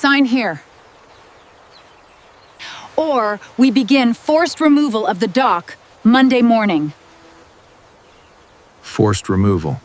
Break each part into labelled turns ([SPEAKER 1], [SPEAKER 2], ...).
[SPEAKER 1] Sign here. Or we begin forced removal of the dock Monday morning.
[SPEAKER 2] Forced removal.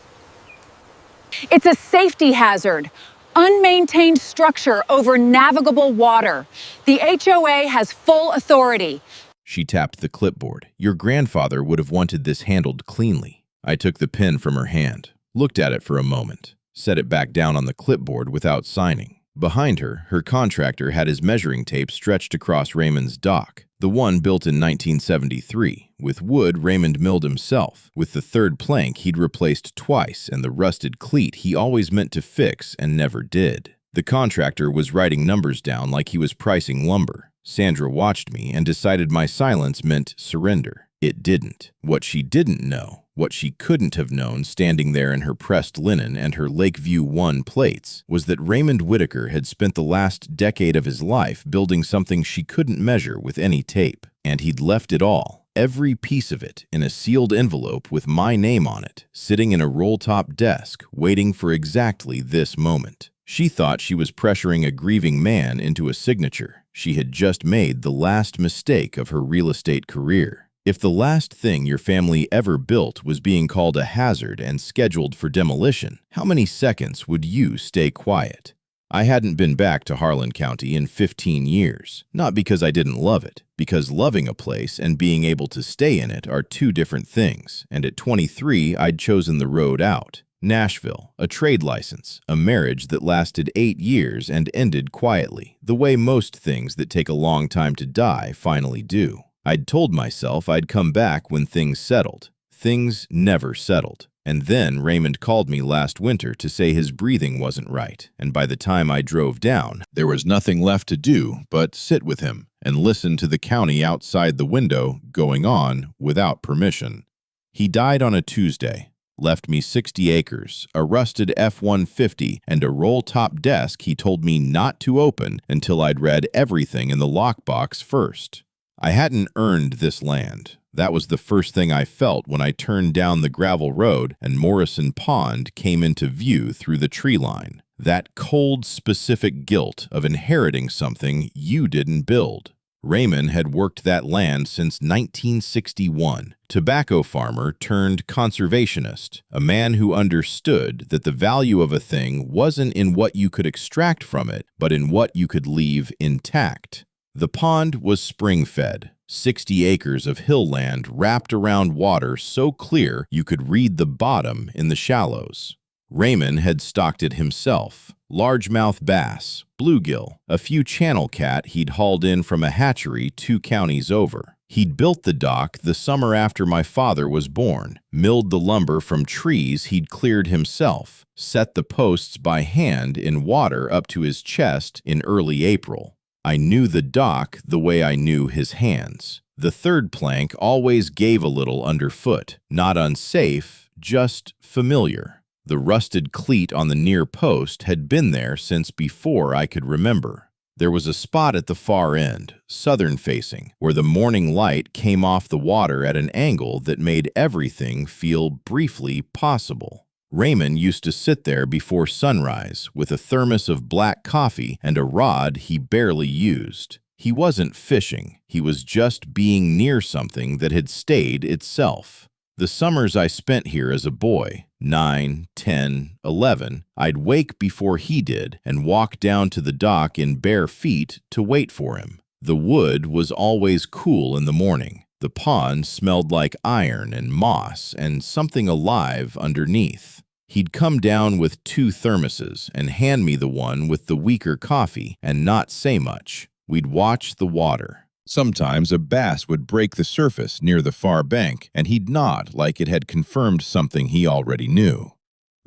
[SPEAKER 1] It's a safety hazard. Unmaintained structure over navigable water. The HOA has full authority.
[SPEAKER 3] She tapped the clipboard. Your grandfather would have wanted this handled cleanly. I took the pen from her hand, looked at it for a moment, set it back down on the clipboard without signing. Behind her, her contractor had his measuring tape stretched across Raymond's dock, the one built in 1973, with wood Raymond milled himself, with the third plank he'd replaced twice and the rusted cleat he always meant to fix and never did. The contractor was writing numbers down like he was pricing lumber. Sandra watched me and decided my silence meant surrender. It didn't. What she didn't know, what she couldn't have known standing there in her pressed linen and her Lakeview 1 plates, was that Raymond Whitaker had spent the last decade of his life building something she couldn't measure with any tape. And he'd left it all, every piece of it, in a sealed envelope with my name on it, sitting in a roll-top desk, waiting for exactly this moment. She thought she was pressuring a grieving man into a signature. She had just made the last mistake of her real estate career. If the last thing your family ever built was being called a hazard and scheduled for demolition, how many seconds would you stay quiet? I hadn't been back to Harlan County in 15 years, not because I didn't love it, because loving a place and being able to stay in it are two different things, and at 23 I'd chosen the road out. Nashville, a trade license, a marriage that lasted 8 years and ended quietly, the way most things that take a long time to die finally do. I'd told myself I'd come back when things settled. Things never settled. And then Raymond called me last winter to say his breathing wasn't right, and by the time I drove down, there was nothing left to do but sit with him and listen to the county outside the window going on without permission. He died on a Tuesday, left me 60 acres, a rusted F-150, and a roll-top desk he told me not to open until I'd read everything in the lockbox first. I hadn't earned this land. That was the first thing I felt when I turned down the gravel road and Morrison Pond came into view through the tree line. That cold, specific guilt of inheriting something you didn't build. Raymond had worked that land since 1961. Tobacco farmer turned conservationist, a man who understood that the value of a thing wasn't in what you could extract from it, but in what you could leave intact. The pond was spring-fed, 60 acres of hill land wrapped around water so clear you could read the bottom in the shallows. Raymond had stocked it himself, largemouth bass, bluegill, a few channel cat he'd hauled in from a hatchery 2 counties over. He'd built the dock the summer after my father was born, milled the lumber from trees he'd cleared himself, set the posts by hand in water up to his chest in early April. I knew the dock the way I knew his hands. The third plank always gave a little underfoot, not unsafe, just familiar. The rusted cleat on the near post had been there since before I could remember. There was a spot at the far end, southern-facing, where the morning light came off the water at an angle that made everything feel briefly possible. Raymond used to sit there before sunrise with a thermos of black coffee and a rod he barely used. He wasn't fishing, he was just being near something that had stayed itself. The summers I spent here as a boy, 9, 10, 11, I'd wake before he did and walk down to the dock in bare feet to wait for him. The wood was always cool in the morning. The pond smelled like iron and moss and something alive underneath. He'd come down with 2 thermoses and hand me the one with the weaker coffee and not say much. We'd watch the water. Sometimes a bass would break the surface near the far bank, and he'd nod like it had confirmed something he already knew.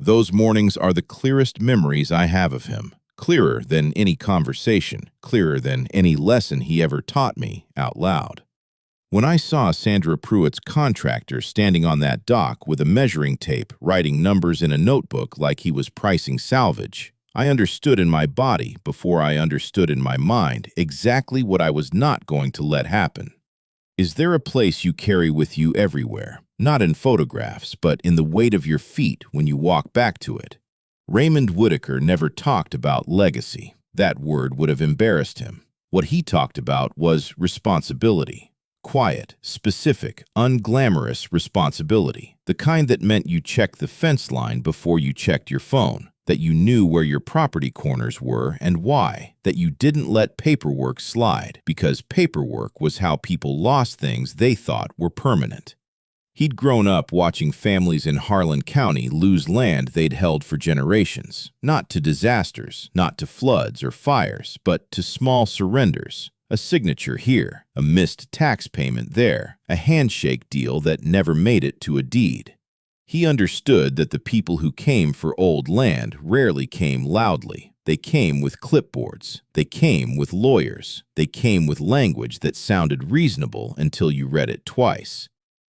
[SPEAKER 3] Those mornings are the clearest memories I have of him. Clearer than any conversation, clearer than any lesson he ever taught me out loud. When I saw Sandra Pruitt's contractor standing on that dock with a measuring tape writing numbers in a notebook like he was pricing salvage, I understood in my body before I understood in my mind exactly what I was not going to let happen. Is there a place you carry with you everywhere, not in photographs, but in the weight of your feet when you walk back to it? Raymond Whitaker never talked about legacy. That word would have embarrassed him. What he talked about was responsibility. Quiet, specific, unglamorous responsibility. The kind that meant you checked the fence line before you checked your phone, that you knew where your property corners were and why, that you didn't let paperwork slide, because paperwork was how people lost things they thought were permanent. He'd grown up watching families in Harlan County lose land they'd held for generations, not to disasters, not to floods or fires, but to small surrenders. A signature here, a missed tax payment there, a handshake deal that never made it to a deed. He understood that the people who came for old land rarely came loudly. They came with clipboards. They came with lawyers. They came with language that sounded reasonable until you read it twice.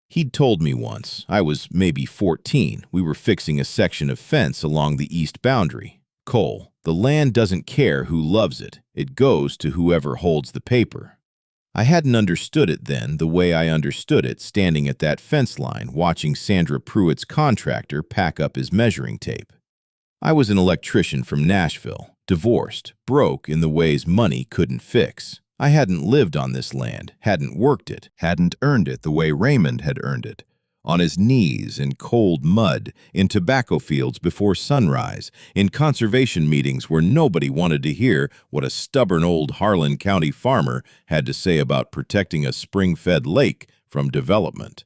[SPEAKER 3] He'd told me once, I was maybe 14, we were fixing a section of fence along the east boundary. Cole, the land doesn't care who loves it. It goes to whoever holds the paper. I hadn't understood it then the way I understood it standing at that fence line watching Sandra Pruitt's contractor pack up his measuring tape. I was an electrician from Nashville, divorced, broke in the ways money couldn't fix. I hadn't lived on this land, hadn't worked it, hadn't earned it the way Raymond had earned it. On his knees in cold mud, in tobacco fields before sunrise, in conservation meetings where nobody wanted to hear what a stubborn old Harlan County farmer had to say about protecting a spring-fed lake from development.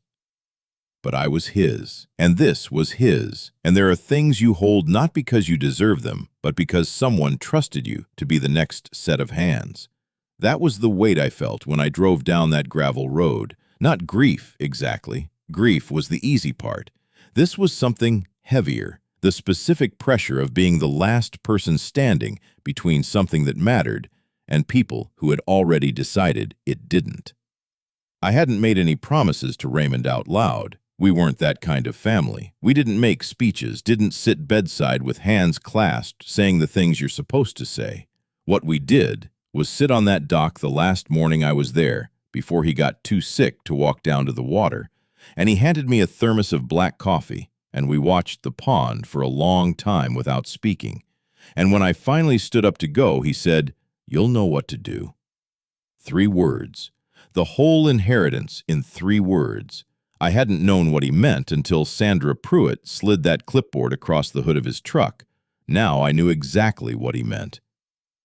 [SPEAKER 3] But I was his, and this was his, and there are things you hold not because you deserve them, but because someone trusted you to be the next set of hands. That was the weight I felt when I drove down that gravel road. Not grief, exactly. Grief was the easy part. This was something heavier, the specific pressure of being the last person standing between something that mattered and people who had already decided it didn't. I hadn't made any promises to Raymond out loud. We weren't that kind of family. We didn't make speeches, didn't sit bedside with hands clasped, saying the things you're supposed to say. What we did was sit on that dock the last morning I was there, before he got too sick to walk down to the water, and he handed me a thermos of black coffee, and we watched the pond for a long time without speaking. And when I finally stood up to go, he said, "You'll know what to do." 3 words. The whole inheritance in 3 words. I hadn't known what he meant until Sandra Pruitt slid that clipboard across the hood of his truck. Now I knew exactly what he meant.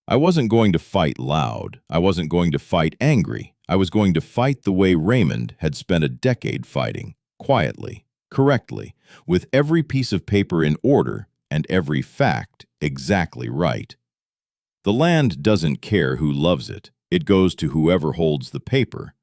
[SPEAKER 3] I wasn't going to fight loud. I wasn't going to fight angry. I was going to fight the way Raymond had spent a decade fighting, quietly, correctly, with every piece of paper in order and every fact exactly right. The land doesn't care who loves it. It goes to whoever holds the paper.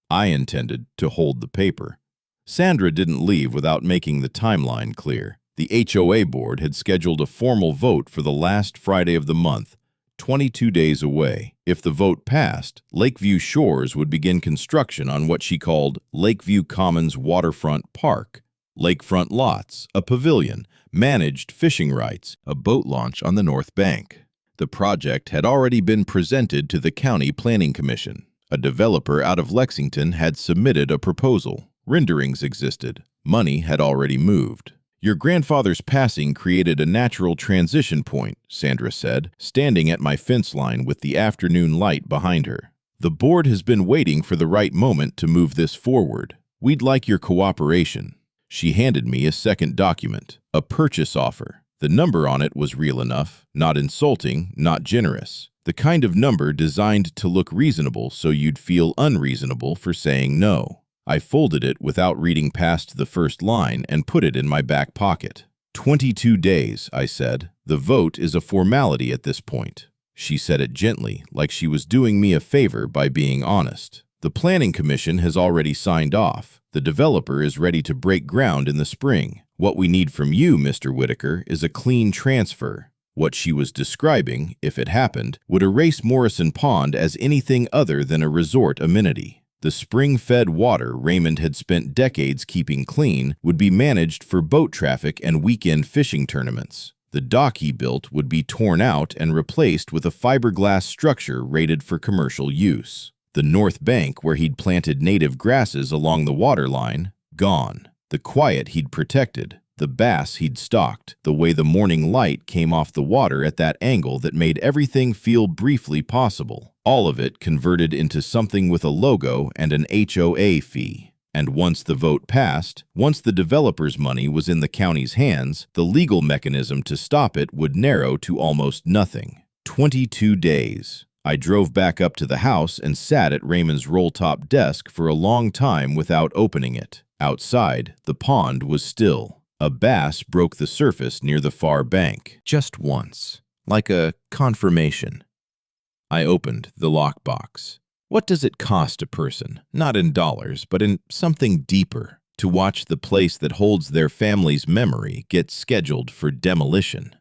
[SPEAKER 3] I intended to hold the paper. Sandra didn't leave without making the timeline clear. The HOA board had scheduled a formal vote for the last Friday of the month, 22 days away. If the vote passed, Lakeview Shores would begin construction on what she called Lakeview Commons Waterfront Park. Lakefront lots, a pavilion, managed fishing rights, a boat launch on the North Bank. The project had already been presented to the County Planning Commission. A developer out of Lexington had submitted a proposal. Renderings existed. Money had already moved. "Your grandfather's passing created a natural transition point," Sandra said, standing at my fence line with the afternoon light behind her. "The board has been waiting for the right moment to move this forward. We'd like your cooperation." She handed me a second document, a purchase offer. The number on it was real enough, not insulting, not generous. The kind of number designed to look reasonable so you'd feel unreasonable for saying no. I folded it without reading past the first line and put it in my back pocket. 22 days, I said. The vote is a formality at this point. She said it gently, like she was doing me a favor by being honest. The Planning Commission has already signed off. The developer is ready to break ground in the spring. What we need from you, Mr. Whitaker, is a clean transfer. What she was describing, if it happened, would erase Morrison Pond as anything other than a resort amenity. The spring-fed water Raymond had spent decades keeping clean would be managed for boat traffic and weekend fishing tournaments. The dock he built would be torn out and replaced with a fiberglass structure rated for commercial use. The North Bank, where he'd planted native grasses along the water line, gone. The quiet he'd protected, the bass he'd stalked, the way the morning light came off the water at that angle that made everything feel briefly possible. All of it converted into something with a logo and an HOA fee. And once the vote passed, once the developer's money was in the county's hands, the legal mechanism to stop it would narrow to almost nothing. 22 days. I drove back up to the house and sat at Raymond's roll-top desk for a long time without opening it. Outside, the pond was still. A bass broke the surface near the far bank. Just once. Like a confirmation. I opened the lockbox. What does it cost a person, not in dollars, but in something deeper, to watch the place that holds their family's memory get scheduled for demolition?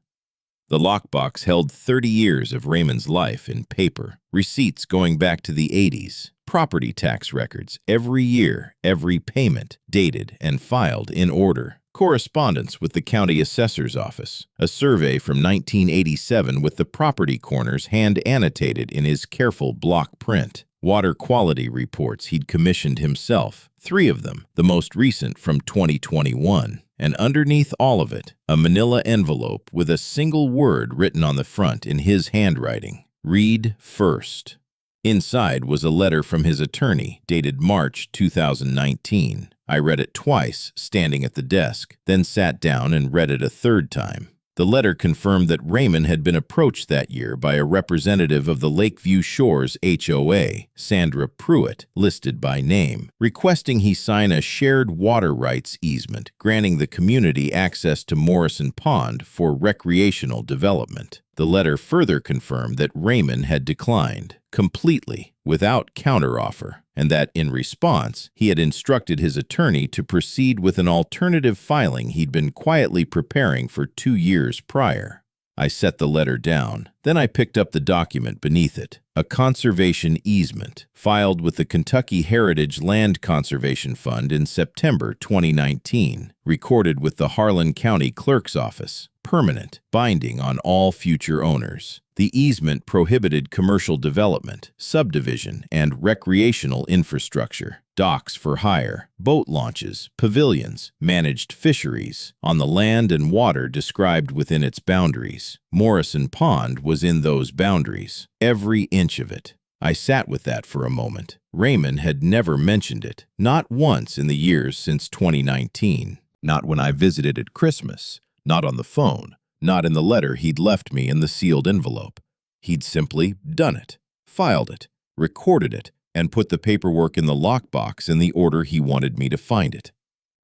[SPEAKER 3] The lockbox held 30 years of Raymond's life in paper, receipts going back to the 80s, property tax records every year, every payment, dated and filed in order, correspondence with the county assessor's office, a survey from 1987 with the property corners hand-annotated in his careful block print, water quality reports he'd commissioned himself, 3 of them, the most recent from 2021. And underneath all of it, a manila envelope with a single word written on the front in his handwriting. Read first. Inside was a letter from his attorney, dated March 2019. I read it twice, standing at the desk, then sat down and read it a third time. The letter confirmed that Raymond had been approached that year by a representative of the Lakeview Shores HOA, Sandra Pruitt, listed by name, requesting he sign a shared water rights easement, granting the community access to Morrison Pond for recreational development. The letter further confirmed that Raymond had declined, completely, without counteroffer, and that, in response, he had instructed his attorney to proceed with an alternative filing he'd been quietly preparing for 2 years prior. I set the letter down. Then I picked up the document beneath it, a conservation easement, filed with the Kentucky Heritage Land Conservation Fund in September 2019, recorded with the Harlan County Clerk's Office, permanent, binding on all future owners. The easement prohibited commercial development, subdivision, and recreational infrastructure, docks for hire, boat launches, pavilions, managed fisheries, on the land and water described within its boundaries. Morrison Pond was in those boundaries, every inch of it. I sat with that for a moment. Raymond had never mentioned it, not once in the years since 2019. Not when I visited at Christmas, not on the phone, not in the letter he'd left me in the sealed envelope. He'd simply done it, filed it, recorded it, and put the paperwork in the lockbox in the order he wanted me to find it.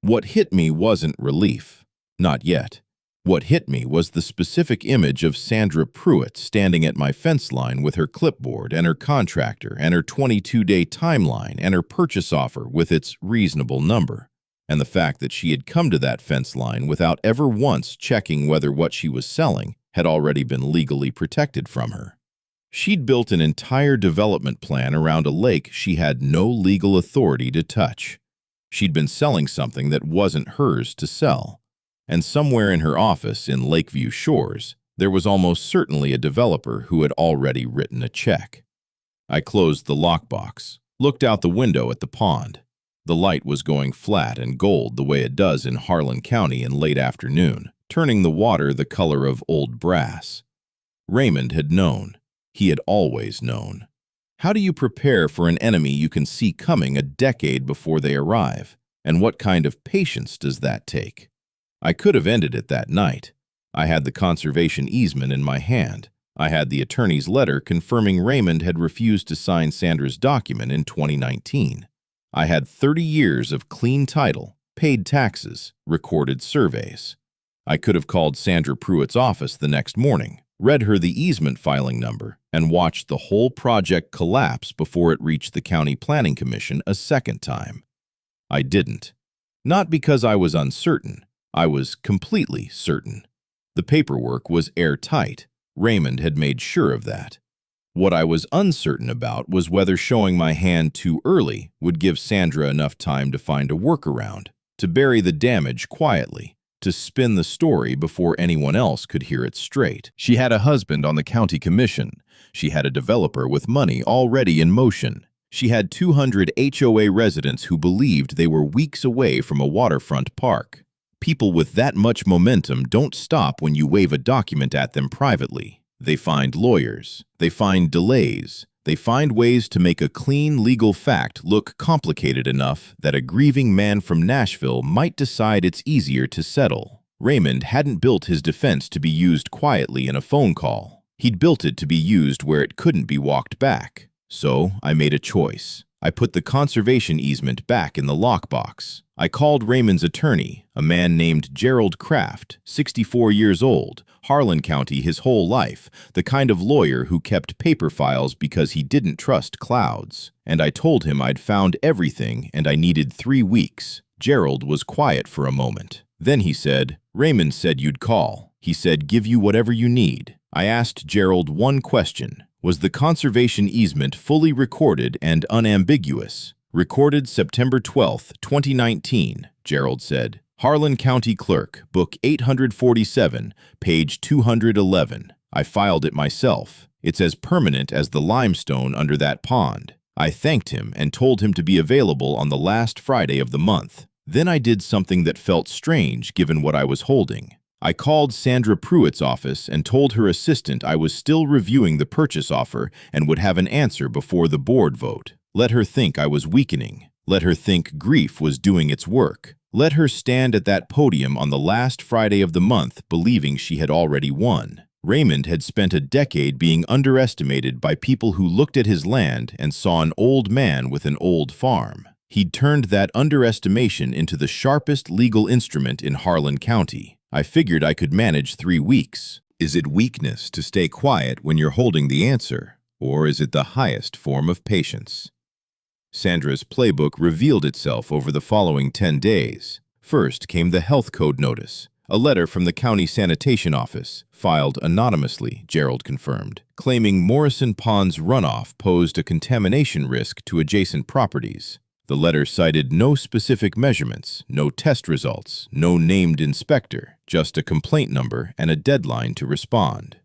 [SPEAKER 3] What hit me wasn't relief. Not yet. What hit me was the specific image of Sandra Pruitt standing at my fence line with her clipboard and her contractor and her 22-day timeline and her purchase offer with its reasonable number. And the fact that she had come to that fence line without ever once checking whether what she was selling had already been legally protected from her. She'd built an entire development plan around a lake she had no legal authority to touch. She'd been selling something that wasn't hers to sell. And somewhere in her office in Lakeview Shores, there was almost certainly a developer who had already written a check. I closed the lockbox, looked out the window at the pond. The light was going flat and gold the way it does in Harlan County in late afternoon, turning the water the color of old brass. Raymond had known. He had always known. How do you prepare for an enemy you can see coming a decade before they arrive? And what kind of patience does that take? I could have ended it that night. I had the conservation easement in my hand. I had the attorney's letter confirming Raymond had refused to sign Sandra's document in 2019. I had 30 years of clean title, paid taxes, recorded surveys. I could have called Sandra Pruitt's office the next morning, read her the easement filing number, and watched the whole project collapse before it reached the County Planning Commission a second time. I didn't. Not because I was uncertain. I was completely certain. The paperwork was airtight. Raymond had made sure of that. What I was uncertain about was whether showing my hand too early would give Sandra enough time to find a workaround, to bury the damage quietly, to spin the story before anyone else could hear it straight. She had a husband on the county commission. She had a developer with money already in motion. She had 200 HOA residents who believed they were weeks away from a waterfront park. People with that much momentum don't stop when you wave a document at them privately. They find lawyers. They find delays. They find ways to make a clean legal fact look complicated enough that a grieving man from Nashville might decide it's easier to settle. Raymond hadn't built his defense to be used quietly in a phone call. He'd built it to be used where it couldn't be walked back. So I made a choice. I put the conservation easement back in the lockbox. I called Raymond's attorney, a man named Gerald Kraft, 64 years old, Harlan County his whole life, the kind of lawyer who kept paper files because he didn't trust clouds. And I told him I'd found everything and I needed 3 weeks. Gerald was quiet for a moment. Then he said, "Raymond said you'd call. He said give you whatever you need." I asked Gerald one question. Was the conservation easement fully recorded and unambiguous? "Recorded September 12, 2019, Gerald said. "Harlan County Clerk, Book 847, page 211. I filed it myself. It's as permanent as the limestone under that pond." I thanked him and told him to be available on the last Friday of the month. Then I did something that felt strange given what I was holding. I called Sandra Pruitt's office and told her assistant I was still reviewing the purchase offer and would have an answer before the board vote. Let her think I was weakening. Let her think grief was doing its work. Let her stand at that podium on the last Friday of the month believing she had already won. Raymond had spent a decade being underestimated by people who looked at his land and saw an old man with an old farm. He'd turned that underestimation into the sharpest legal instrument in Harlan County. I figured I could manage 3 weeks. Is it weakness to stay quiet when you're holding the answer, or is it the highest form of patience? Sandra's playbook revealed itself over the following 10 days. First came the health code notice, a letter from the county sanitation office, filed anonymously, Gerald confirmed, claiming Morrison Pond's runoff posed a contamination risk to adjacent properties. The letter cited no specific measurements, no test results, no named inspector, just a complaint number and a deadline to respond.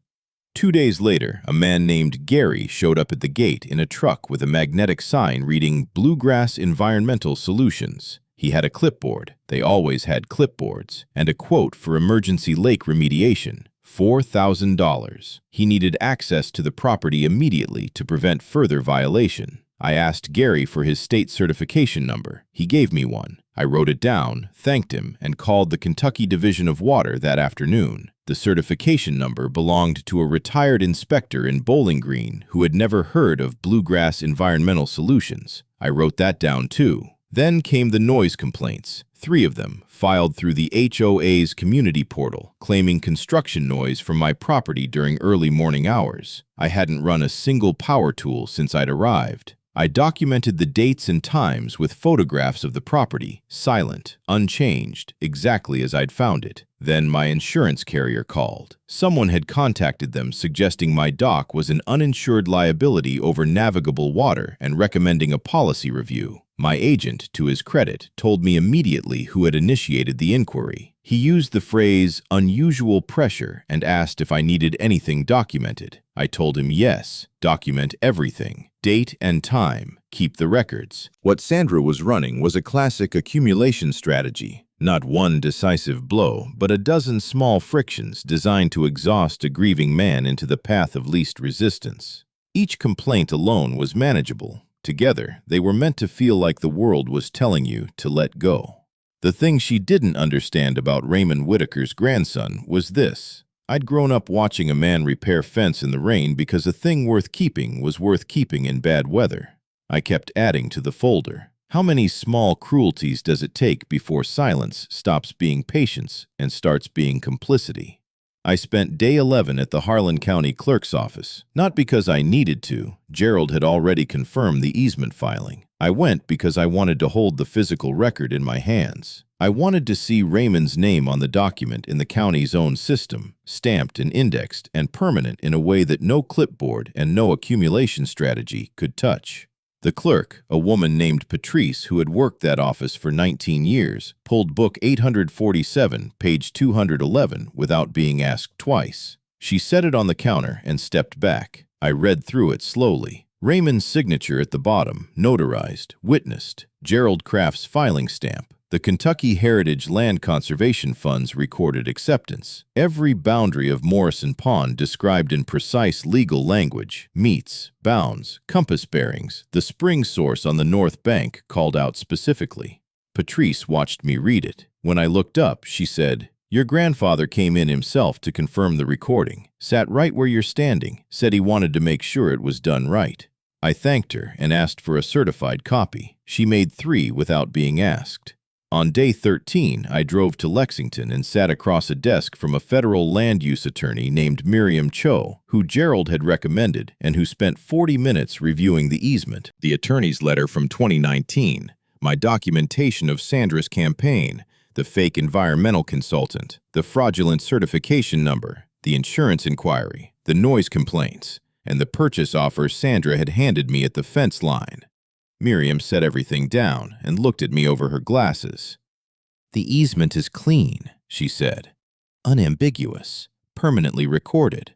[SPEAKER 3] 2 days later, a man named Gary showed up at the gate in a truck with a magnetic sign reading Bluegrass Environmental Solutions. He had a clipboard, they always had clipboards, and a quote for emergency lake remediation, $4,000. He needed access to the property immediately to prevent further violation. I asked Gary for his state certification number. He gave me one. I wrote it down, thanked him, and called the Kentucky Division of Water that afternoon. The certification number belonged to a retired inspector in Bowling Green who had never heard of Bluegrass Environmental Solutions. I wrote that down too. Then came the noise complaints, 3 of them, filed through the HOA's community portal, claiming construction noise from my property during early morning hours. I hadn't run a single power tool since I'd arrived. I documented the dates and times with photographs of the property, silent, unchanged, exactly as I'd found it. Then my insurance carrier called. Someone had contacted them suggesting my dock was an uninsured liability over navigable water and recommending a policy review. My agent, to his credit, told me immediately who had initiated the inquiry. He used the phrase unusual pressure and asked if I needed anything documented. I told him yes, document everything, date and time, keep the records. What Sandra was running was a classic accumulation strategy. Not one decisive blow, but a dozen small frictions designed to exhaust a grieving man into the path of least resistance. Each complaint alone was manageable. Together, they were meant to feel like the world was telling you to let go. The thing she didn't understand about Raymond Whitaker's grandson was this. I'd grown up watching a man repair fence in the rain because a thing worth keeping was worth keeping in bad weather. I kept adding to the folder. How many small cruelties does it take before silence stops being patience and starts being complicity? I spent day 11 at the Harlan County Clerk's office, not because I needed to. Gerald had already confirmed the easement filing. I went because I wanted to hold the physical record in my hands. I wanted to see Raymond's name on the document in the county's own system, stamped and indexed and permanent in a way that no clipboard and no accumulation strategy could touch. The clerk, a woman named Patrice who had worked that office for 19 years, pulled book 847, page 211, without being asked twice. She set it on the counter and stepped back. I read through it slowly. Raymond's signature at the bottom, notarized, witnessed, Gerald Kraft's filing stamp, The Kentucky Heritage Land Conservation Fund's recorded acceptance. Every boundary of Morrison Pond described in precise legal language, meets, bounds, compass bearings, the spring source on the north bank called out specifically. Patrice watched me read it. When I looked up, she said, "Your grandfather came in himself to confirm the recording, sat right where you're standing, said he wanted to make sure it was done right." I thanked her and asked for a certified copy. She made 3 without being asked. On day 13, I drove to Lexington and sat across a desk from a federal land use attorney named Miriam Cho, who Gerald had recommended and who spent 40 minutes reviewing the easement, the attorney's letter from 2019, my documentation of Sandra's campaign, the fake environmental consultant, the fraudulent certification number, the insurance inquiry, the noise complaints, and the purchase offer Sandra had handed me at the fence line. Miriam set everything down and looked at me over her glasses. "The easement is clean," she said. "Unambiguous, permanently recorded.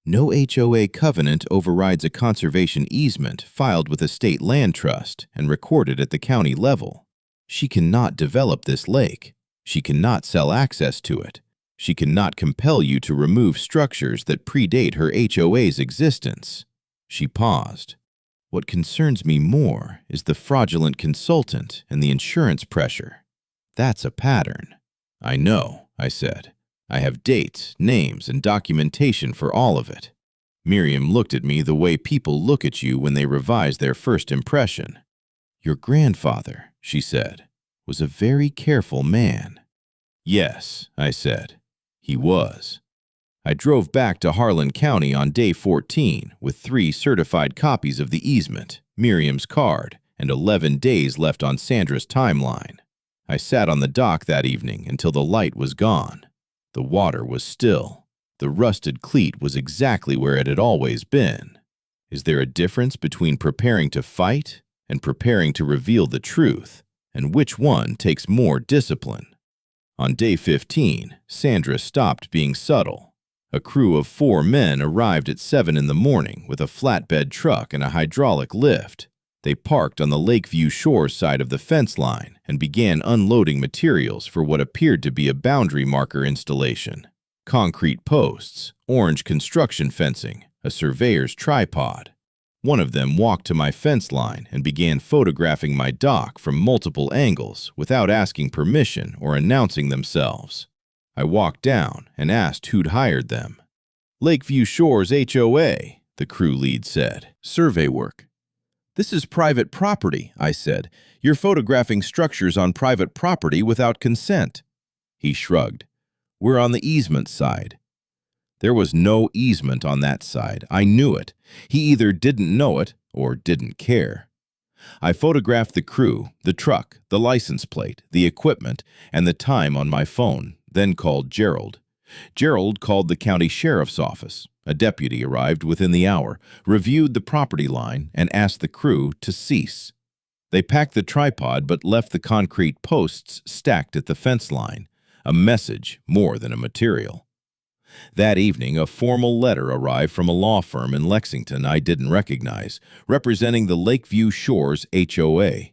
[SPEAKER 3] No HOA covenant overrides a conservation easement filed with a state land trust and recorded at the county level. She cannot develop this lake. She cannot sell access to it. She cannot compel you to remove structures that predate her HOA's existence." She paused. "What concerns me more is the fraudulent consultant and the insurance pressure. That's a pattern." "I know," I said. "I have dates, names, and documentation for all of it." Miriam looked at me the way people look at you when they revise their first impression. "Your grandfather," she said, "was a very careful man." "Yes," I said, "he was." I drove back to Harlan County on day 14 with 3 certified copies of the easement, Miriam's card, and 11 days left on Sandra's timeline. I sat on the dock that evening until the light was gone. The water was still. The rusted cleat was exactly where it had always been. Is there a difference between preparing to fight and preparing to reveal the truth, and which one takes more discipline? On day 15, Sandra stopped being subtle. A crew of 4 men arrived at 7 in the morning with a flatbed truck and a hydraulic lift. They parked on the Lakeview Shores side of the fence line and began unloading materials for what appeared to be a boundary marker installation. Concrete posts, orange construction fencing, a surveyor's tripod. One of them walked to my fence line and began photographing my dock from multiple angles without asking permission or announcing themselves. I walked down and asked who'd hired them. "Lakeview Shores HOA," the crew lead said. "Survey work." "This is private property," I said. "You're photographing structures on private property without consent." He shrugged. "We're on the easement side." There was no easement on that side. I knew it. He either didn't know it or didn't care. I photographed the crew, the truck, the license plate, the equipment, and the time on my phone, then called Gerald. Gerald called the county sheriff's office. A deputy arrived within the hour, reviewed the property line, and asked the crew to cease. They packed the tripod but left the concrete posts stacked at the fence line, a message more than a material. That evening, a formal letter arrived from a law firm in Lexington I didn't recognize, representing the Lakeview Shores HOA.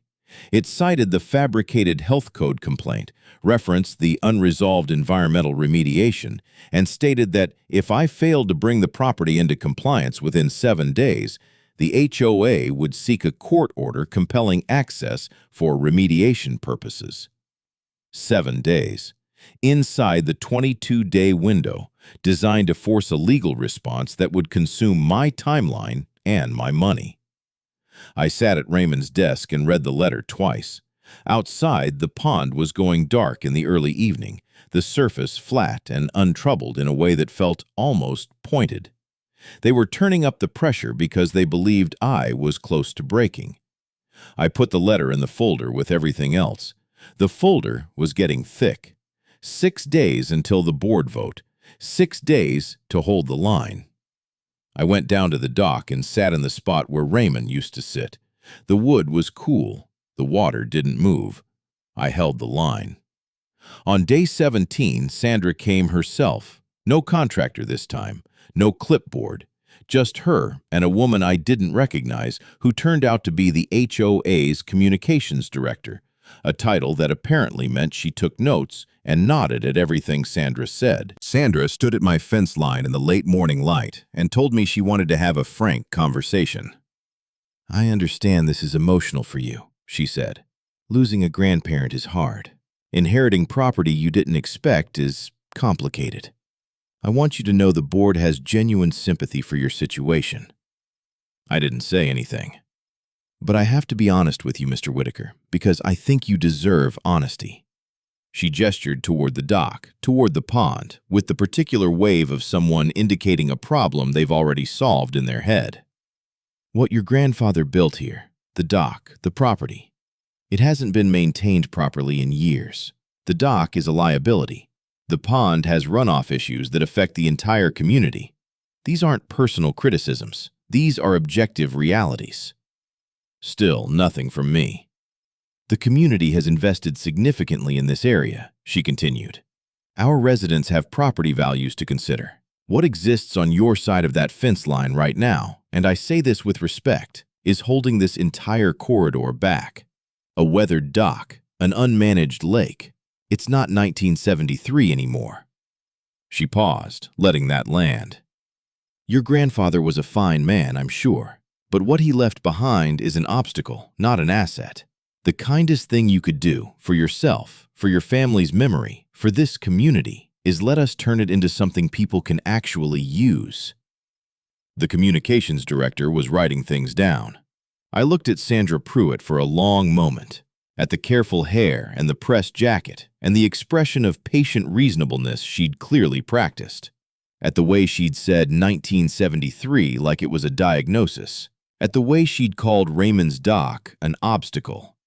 [SPEAKER 3] It cited the fabricated health code complaint, referenced the unresolved environmental remediation, and stated that if I failed to bring the property into compliance within 7 days, the HOA would seek a court order compelling access for remediation purposes. 7 days. Inside the 22-day window, designed to force a legal response that would consume my timeline and my money. I sat at Raymond's desk and read the letter twice. Outside, the pond was going dark in the early evening, the surface flat and untroubled in a way that felt almost pointed. They were turning up the pressure because they believed I was close to breaking. I put the letter in the folder with everything else. The folder was getting thick. 6 days until the board vote. 6 days to hold the line. I went down to the dock and sat in the spot where Raymond used to sit. The wood was cool. The water didn't move. I held the line. On day 17, Sandra came herself. No contractor this time. No clipboard. Just her and a woman I didn't recognize who turned out to be the HOA's communications director, a title that apparently meant she took notes and nodded at everything Sandra said. Sandra stood at my fence line in the late morning light and told me she wanted to have a frank conversation. "I understand this is emotional for you," she said. "Losing a grandparent is hard. Inheriting property you didn't expect is complicated. I want you to know the board has genuine sympathy for your situation." I didn't say anything. "But I have to be honest with you, Mr. Whitaker, because I think you deserve honesty." She gestured toward the dock, toward the pond, with the particular wave of someone indicating a problem they've already solved in their head. "What your grandfather built here, the dock, the property, it hasn't been maintained properly in years. The dock is a liability. The pond has runoff issues that affect the entire community. These aren't personal criticisms. These are objective realities." Still, nothing from me. "The community has invested significantly in this area," she continued. "Our residents have property values to consider. What exists on your side of that fence line right now, and I say this with respect, is holding this entire corridor back. A weathered dock, an unmanaged lake. It's not 1973 anymore." She paused, letting that land. "Your grandfather was a fine man, I'm sure, but what he left behind is an obstacle, not an asset. The kindest thing you could do for yourself, for your family's memory, for this community, is let us turn it into something people can actually use." The communications director was writing things down. I looked at Sandra Pruitt for a long moment, at the careful hair and the pressed jacket and the expression of patient reasonableness she'd clearly practiced, at the way she'd said 1973 like it was a diagnosis, at the way she'd called Raymond's dock an obstacle,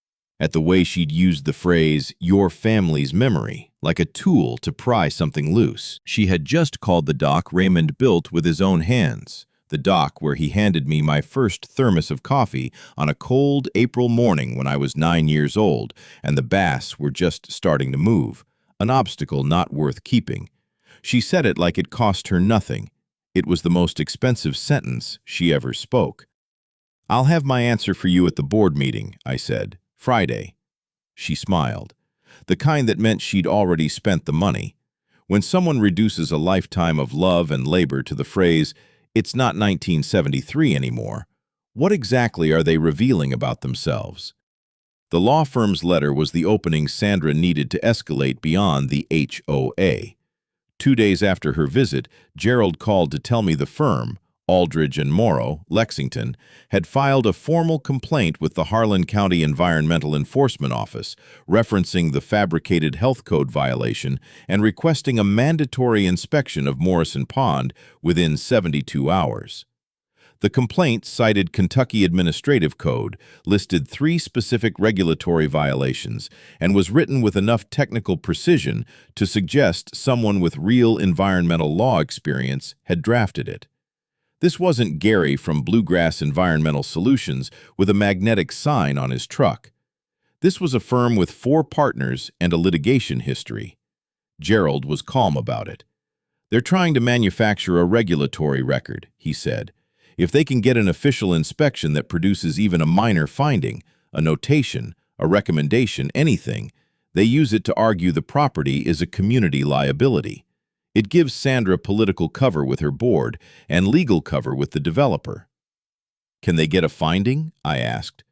[SPEAKER 3] at the way she'd used the phrase "your family's memory" like a tool to pry something loose. She had just called the dock Raymond built with his own hands, the dock where he handed me my first thermos of coffee on a cold April morning when I was 9 years old and the bass were just starting to move, an obstacle not worth keeping. She said it like it cost her nothing. It was the most expensive sentence she ever spoke. "I'll have my answer for you at the board meeting," I said. "Friday." She smiled, the kind that meant she'd already spent the money. When someone reduces a lifetime of love and labor to the phrase, "It's not 1973 anymore," what exactly are they revealing about themselves? The law firm's letter was the opening Sandra needed to escalate beyond the HOA. 2 days after her visit, Gerald called to tell me the firm, Aldridge and Morrow, Lexington, had filed a formal complaint with the Harlan County Environmental Enforcement Office, referencing the fabricated health code violation and requesting a mandatory inspection of Morrison Pond within 72 hours. The complaint cited Kentucky Administrative Code, listed 3 specific regulatory violations, and was written with enough technical precision to suggest someone with real environmental law experience had drafted it. This wasn't Gary from Bluegrass Environmental Solutions with a magnetic sign on his truck. This was a firm with 4 partners and a litigation history. Gerald was calm about it. "They're trying to manufacture a regulatory record," he said. "If they can get an official inspection that produces even a minor finding, a notation, a recommendation, anything, they use it to argue the property is a community liability. It gives Sandra political cover with her board and legal cover with the developer." "Can they get a finding?" I asked.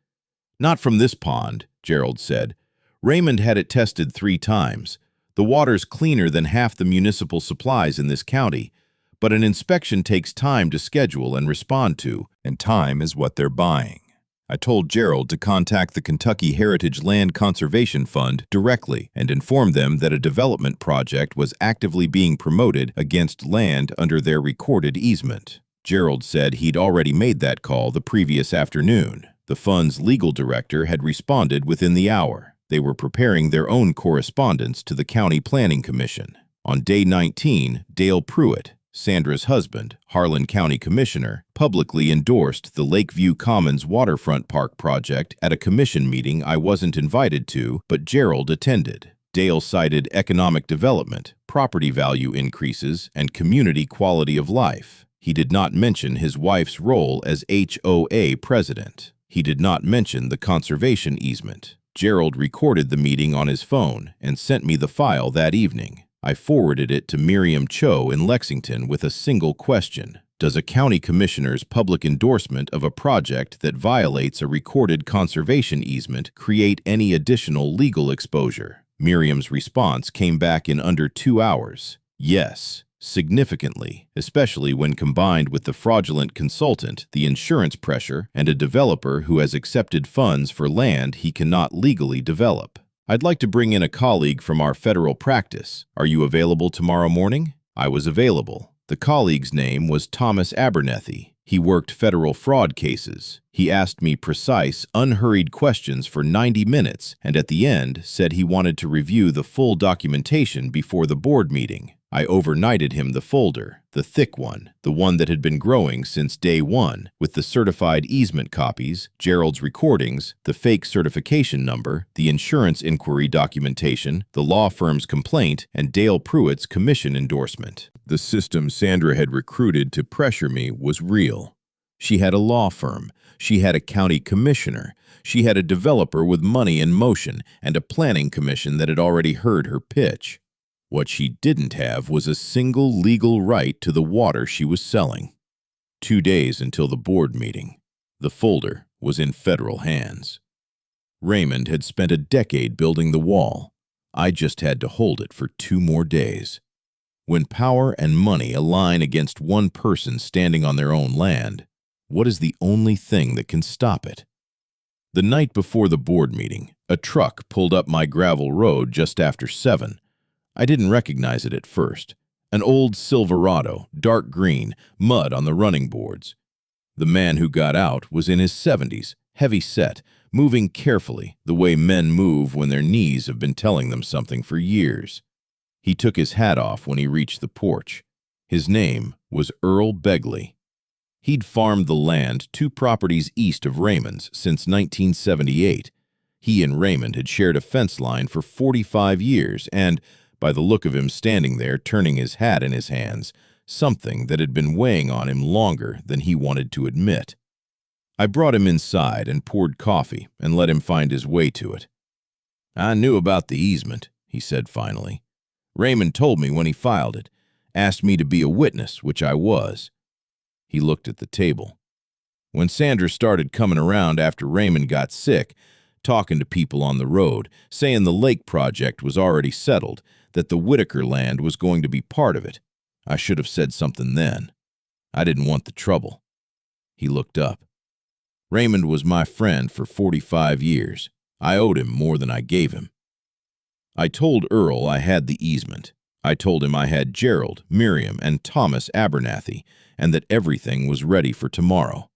[SPEAKER 3] "Not from this pond," Gerald said. "Raymond had it tested 3 times. The water's cleaner than half the municipal supplies in this county, but an inspection takes time to schedule and respond to, and time is what they're buying." I told Gerald to contact the Kentucky Heritage Land Conservation Fund directly and inform them that a development project was actively being promoted against land under their recorded easement. Gerald said he'd already made that call the previous afternoon. The fund's legal director had responded within the hour. They were preparing their own correspondence to the County Planning Commission. On day 19, Dale Pruitt, Sandra's husband, Harlan County Commissioner, publicly endorsed the Lakeview Commons Waterfront Park project at a commission meeting I wasn't invited to, but Gerald attended. Dale cited economic development, property value increases, and community quality of life. He did not mention his wife's role as HOA president. He did not mention the conservation easement. Gerald recorded the meeting on his phone and sent me the file that evening. I forwarded it to Miriam Cho in Lexington with a single question. Does a county commissioner's public endorsement of a project that violates a recorded conservation easement create any additional legal exposure? Miriam's response came back in under 2 hours. Yes, significantly, especially when combined with the fraudulent consultant, the insurance pressure, and a developer who has accepted funds for land he cannot legally develop. I'd like to bring in a colleague from our federal practice. Are you available tomorrow morning? I was available. The colleague's name was Thomas Abernethy. He worked federal fraud cases. He asked me precise, unhurried questions for 90 minutes and at the end said he wanted to review the full documentation before the board meeting. I overnighted him the folder, the thick one, the one that had been growing since day one, with the certified easement copies, Gerald's recordings, the fake certification number, the insurance inquiry documentation, the law firm's complaint, and Dale Pruitt's commission endorsement. The system Sandra had recruited to pressure me was real. She had a law firm. She had a county commissioner. She had a developer with money in motion and a planning commission that had already heard her pitch. What she didn't have was a single legal right to the water she was selling. 2 days until the board meeting. The folder was in federal hands. Raymond had spent a decade building the wall. I just had to hold it for 2 more days. When power and money align against one person standing on their own land, what is the only thing that can stop it? The night before the board meeting, a truck pulled up my gravel road just after 7. I didn't recognize it at first. An old Silverado, dark green, mud on the running boards. The man who got out was in his 70s, heavy set, moving carefully, the way men move when their knees have been telling them something for years. He took his hat off when he reached the porch. His name was Earl Begley. He'd farmed the land 2 properties east of Raymond's since 1978. He and Raymond had shared a fence line for 45 years and, by the look of him standing there turning his hat in his hands, something that had been weighing on him longer than he wanted to admit. I brought him inside and poured coffee and let him find his way to it. "I knew about the easement," he said finally. "Raymond told me when he filed it, asked me to be a witness, which I was." He looked at the table. "When Sandra started coming around after Raymond got sick, talking to people on the road, saying the lake project was already settled, that the Whitaker land was going to be part of it. I should have said something then. I didn't want the trouble." He looked up. "Raymond was my friend for 45 years. I owed him more than I gave him." I told Earl I had the easement. I told him I had Gerald, Miriam, and Thomas Abernethy, and that everything was ready for tomorrow.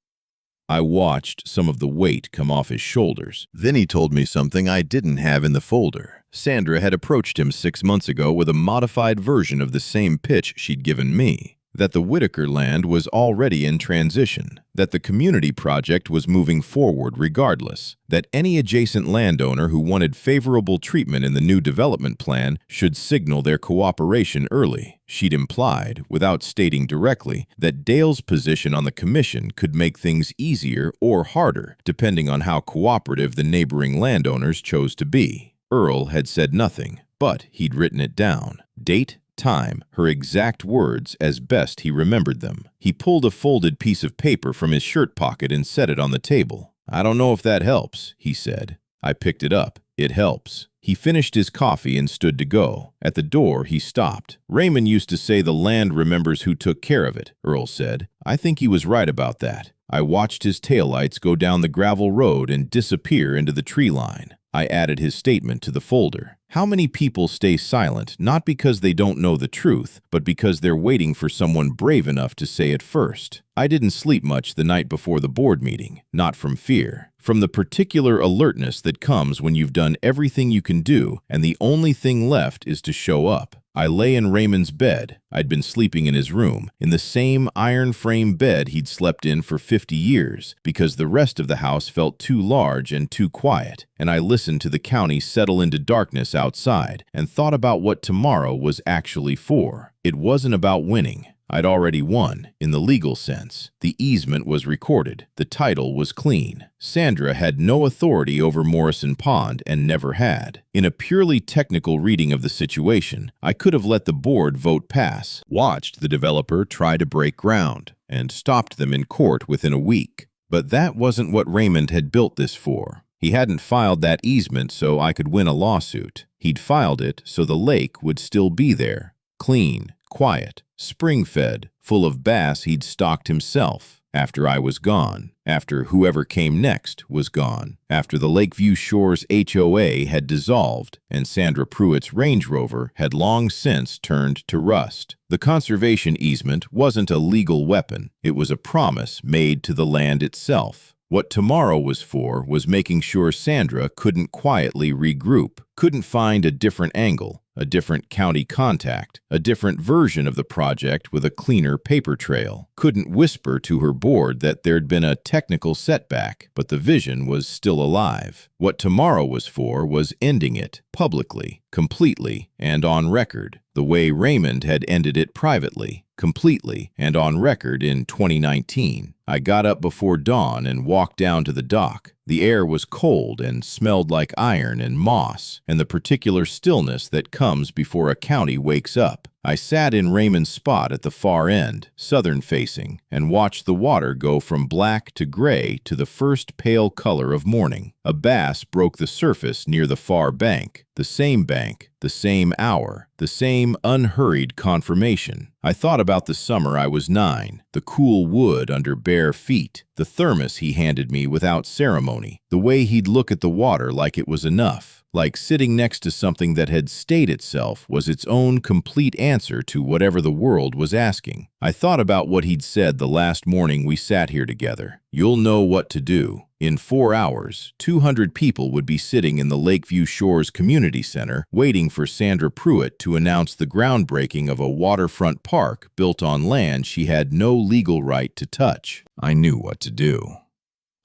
[SPEAKER 3] I watched some of the weight come off his shoulders. Then he told me something I didn't have in the folder. Sandra had approached him 6 months ago with a modified version of the same pitch she'd given me. That the Whitaker land was already in transition, that the community project was moving forward regardless, that any adjacent landowner who wanted favorable treatment in the new development plan should signal their cooperation early. She'd implied, without stating directly, that Dale's position on the commission could make things easier or harder, depending on how cooperative the neighboring landowners chose to be. Earl had said nothing, but he'd written it down. Date, time, her exact words as best he remembered them. He pulled a folded piece of paper from his shirt pocket and set it on the table. "I don't know if that helps," he said. I picked it up. "It helps." He finished his coffee and stood to go. At the door, he stopped. "Raymond used to say the land remembers who took care of it," Earl said. "I think he was right about that." I watched his taillights go down the gravel road and disappear into the tree line. I added his statement to the folder. How many people stay silent, not because they don't know the truth, but because they're waiting for someone brave enough to say it first? I didn't sleep much the night before the board meeting, not from fear, from the particular alertness that comes when you've done everything you can do and the only thing left is to show up. I lay in Raymond's bed. I'd been sleeping in his room, in the same iron frame bed he'd slept in for 50 years, because the rest of the house felt too large and too quiet, and I listened to the county settle into darkness outside and thought about what tomorrow was actually for. It wasn't about winning. I'd already won, in the legal sense. The easement was recorded. The title was clean. Sandra had no authority over Morrison Pond and never had. In a purely technical reading of the situation, I could have let the board vote pass, watched the developer try to break ground, and stopped them in court within a week. But that wasn't what Raymond had built this for. He hadn't filed that easement so I could win a lawsuit. He'd filed it so the lake would still be there, clean, quiet, spring-fed, full of bass he'd stocked himself, after I was gone, after whoever came next was gone, after the Lakeview Shores HOA had dissolved and Sandra Pruitt's Range Rover had long since turned to rust. The conservation easement wasn't a legal weapon. It was a promise made to the land itself. What tomorrow was for was making sure Sandra couldn't quietly regroup, couldn't find a different angle, a different county contact, a different version of the project with a cleaner paper trail, couldn't whisper to her board that there'd been a technical setback, but the vision was still alive. What tomorrow was for was ending it, publicly, completely, and on record, the way Raymond had ended it privately, completely, and on record in 2019. I got up before dawn and walked down to the dock. The air was cold and smelled like iron and moss, and the particular stillness that comes before a county wakes up. I sat in Raymond's spot at the far end, southern-facing, and watched the water go from black to gray to the first pale color of morning. A bass broke the surface near the far bank, the same hour, the same unhurried confirmation. I thought about the summer I was 9, the cool wood under bare feet, the thermos he handed me without ceremony, the way he'd look at the water like it was enough, like sitting next to something that had stayed itself was its own complete answer to whatever the world was asking. I thought about what he'd said the last morning we sat here together. You'll know what to do. In 4 hours, 200 people would be sitting in the Lakeview Shores Community Center waiting for Sandra Pruitt to announce the groundbreaking of a waterfront park built on land she had no legal right to touch. I knew what to do.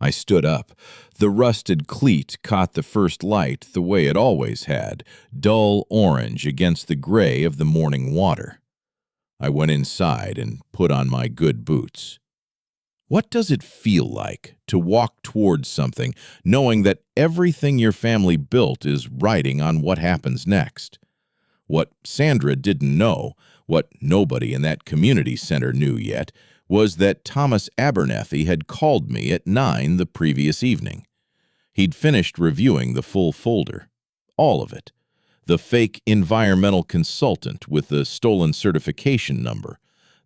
[SPEAKER 3] I stood up. The rusted cleat caught the first light the way it always had, dull orange against the gray of the morning water. I went inside and put on my good boots. What does it feel like to walk towards something knowing that everything your family built is riding on what happens next? What Sandra didn't know, what nobody in that community center knew yet, was that Thomas Abernathy had called me at 9 the previous evening. He'd finished reviewing the full folder, all of it. The fake environmental consultant with the stolen certification number,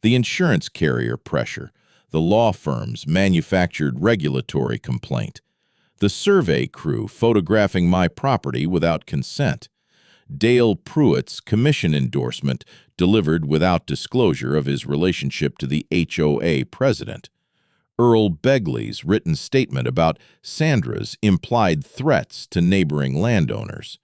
[SPEAKER 3] the insurance carrier pressure, the law firm's manufactured regulatory complaint, the survey crew photographing my property without consent, Dale Pruitt's commission endorsement delivered without disclosure of his relationship to the HOA president, Earl Begley's written statement about Sandra's implied threats to neighboring landowners,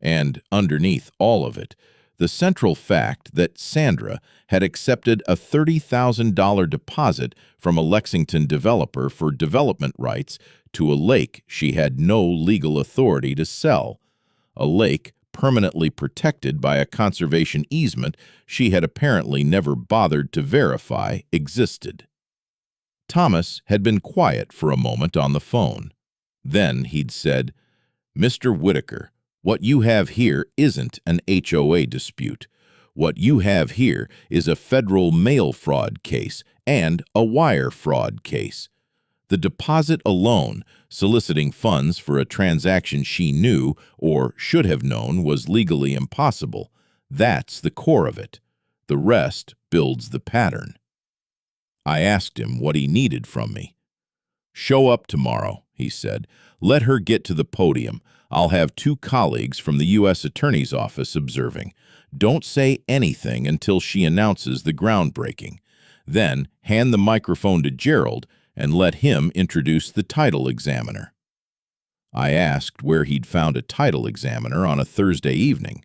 [SPEAKER 3] and underneath all of it, the central fact that Sandra had accepted a $30,000 deposit from a Lexington developer for development rights to a lake she had no legal authority to sell, a lake permanently protected by a conservation easement she had apparently never bothered to verify existed. Thomas had been quiet for a moment on the phone. Then he'd said, "Mr. Whitaker, what you have here isn't an HOA dispute. What you have here is a federal mail fraud case and a wire fraud case. The deposit alone, soliciting funds for a transaction she knew or should have known was legally impossible, that's the core of it. The rest builds the pattern." I asked him what he needed from me. "Show up tomorrow," he said. "Let her get to the podium. I'll have 2 colleagues from the U.S. Attorney's Office observing. Don't say anything until she announces the groundbreaking. Then hand the microphone to Gerald and let him introduce the title examiner." I asked where he'd found a title examiner on a Thursday evening.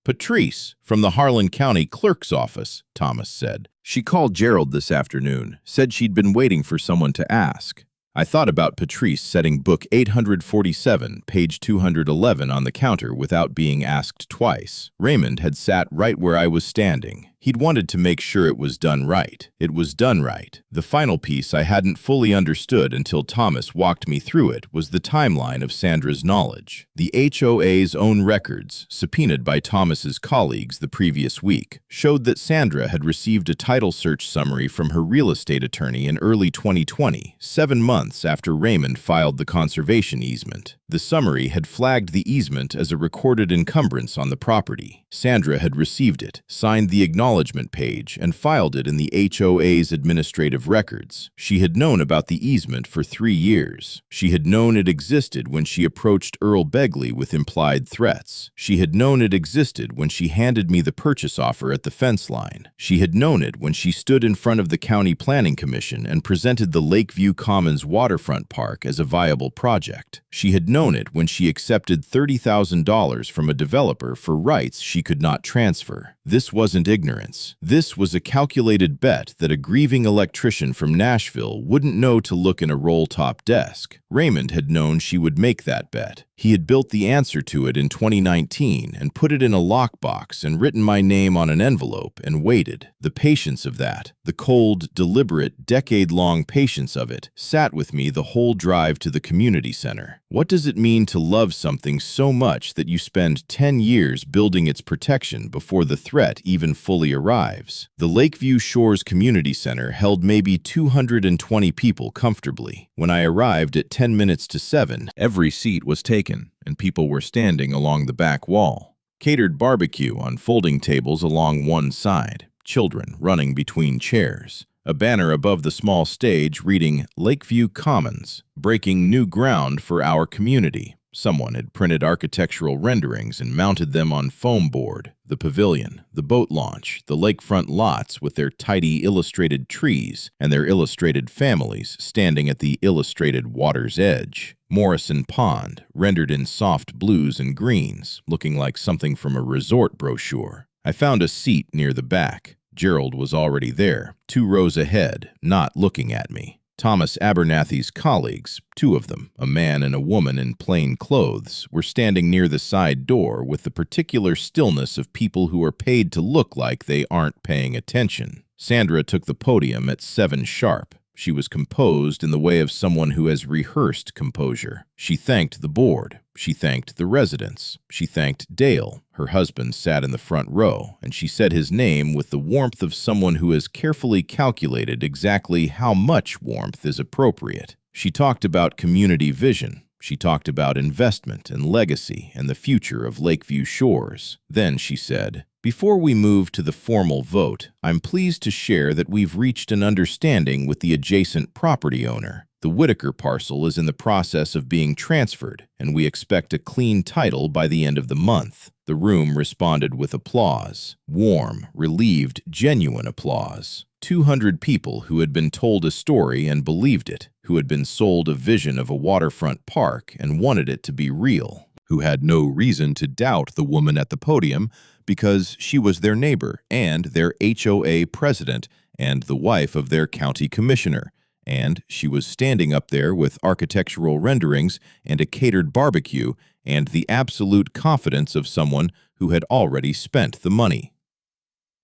[SPEAKER 3] "Patrice, from the Harlan County Clerk's Office," Thomas said. "She called Gerald this afternoon, said she'd been waiting for someone to ask." I thought about Patrice setting book 847, page 211 on the counter without being asked twice. Raymond had sat right where I was standing. He'd wanted to make sure it was done right. It was done right. The final piece I hadn't fully understood until Thomas walked me through it was the timeline of Sandra's knowledge. The HOA's own records, subpoenaed by Thomas's colleagues the previous week, showed that Sandra had received a title search summary from her real estate attorney in early 2020, 7 months after Raymond filed the conservation easement. The summary had flagged the easement as a recorded encumbrance on the property. Sandra had received it, signed the acknowledgement page, and filed it in the HOA's administrative records. She had known about the easement for 3 years. She had known it existed when she approached Earl Begley with implied threats. She had known it existed when she handed me the purchase offer at the fence line. She had known it when she stood in front of the County Planning Commission and presented the Lakeview Commons waterfront park as a viable project. She had known it when she accepted $30,000 from a developer for rights she could not transfer. This wasn't ignorance. This was a calculated bet that a grieving electrician from Nashville wouldn't know to look in a roll-top desk. Raymond had known she would make that bet. He had built the answer to it in 2019 and put it in a lockbox and written my name on an envelope and waited. The patience of that, the cold, deliberate, decade-long patience of it, sat with me the whole drive to the community center. What does it mean to love something so much that you spend 10 years building its protection before the threat even fully arrives? The Lakeview Shores Community Center held maybe 220 people comfortably. When I arrived at 10 minutes to 7, every seat was taken, and people were standing along the back wall. Catered barbecue on folding tables along one side, children running between chairs. A banner above the small stage reading Lakeview Commons, breaking new ground for our community. Someone had printed architectural renderings and mounted them on foam board. The pavilion, the boat launch, the lakefront lots with their tidy illustrated trees and their illustrated families standing at the illustrated water's edge. Morrison Pond, rendered in soft blues and greens, looking like something from a resort brochure. I found a seat near the back. Gerald was already there, 2 rows ahead, not looking at me. Thomas Abernathy's colleagues, 2 of them, a man and a woman in plain clothes, were standing near the side door with the particular stillness of people who are paid to look like they aren't paying attention. Sandra took the podium at 7 sharp. She was composed in the way of someone who has rehearsed composure. She thanked the board. She thanked the residents. She thanked Dale. Her husband sat in the front row, and she said his name with the warmth of someone who has carefully calculated exactly how much warmth is appropriate. She talked about community vision. She talked about investment and legacy and the future of Lakeview Shores. Then she said, "Before we move to the formal vote, I'm pleased to share that we've reached an understanding with the adjacent property owner. The Whitaker parcel is in the process of being transferred, and we expect a clean title by the end of the month." The room responded with applause. Warm, relieved, genuine applause. 200 people who had been told a story and believed it, who had been sold a vision of a waterfront park and wanted it to be real, who had no reason to doubt the woman at the podium because she was their neighbor and their HOA president and the wife of their county commissioner, and she was standing up there with architectural renderings and a catered barbecue and the absolute confidence of someone who had already spent the money.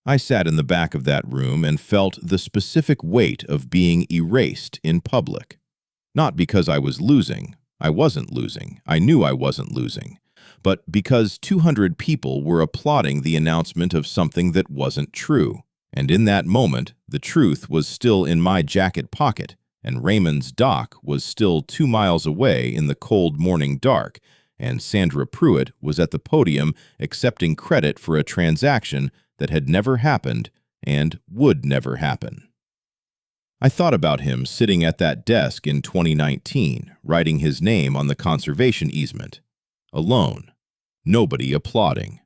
[SPEAKER 3] I sat in the back of that room and felt the specific weight of being erased in public. Not because I was losing. I wasn't losing. I knew I wasn't losing. But because 200 people were applauding the announcement of something that wasn't true. And in that moment, the truth was still in my jacket pocket, and Raymond's dock was still 2 miles away in the cold morning dark, and Sandra Pruitt was at the podium accepting credit for a transaction that had never happened and would never happen. I thought about him sitting at that desk in 2019, writing his name on the conservation easement. Alone. Nobody applauding.